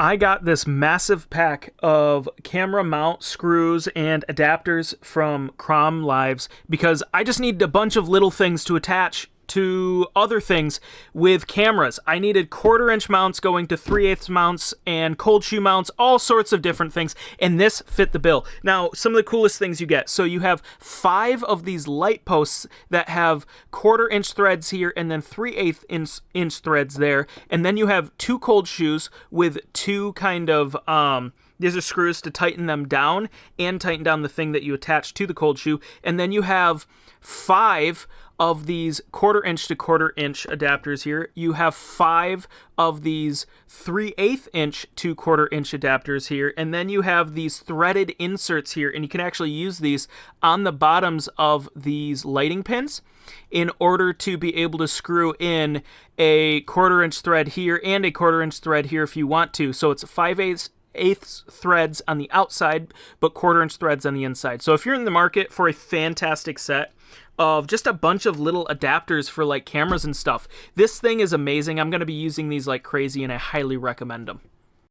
I got this massive pack of camera mount screws and adapters from ChromLives because I just need a bunch of little things to attach to other things with cameras. I needed 1/4-inch mounts going to 3/8 mounts and cold shoe mounts, all sorts of different things, and this fit the bill. Now, some of the coolest things you get. So you have 5 of these light posts that have 1/4-inch threads here and then 3/8 inch threads there, and then you have 2 cold shoes with 2 kind of these are screws to tighten them down and tighten down the thing that you attach to the cold shoe, and then you have 5 of these 1/4-inch to 1/4-inch adapters here. You have 5 of these 3/8 inch to 1/4-inch adapters here, and then you have these threaded inserts here, and you can actually use these on the bottoms of these lighting pins in order to be able to screw in a 1/4-inch thread here and a 1/4-inch thread here if you want to. So it's 5/8 threads on the outside, but 1/4-inch threads on the inside. So if you're in the market for a fantastic set of just a bunch of little adapters for like cameras and stuff, this thing is amazing. I'm going to be using these like crazy, and I highly recommend them.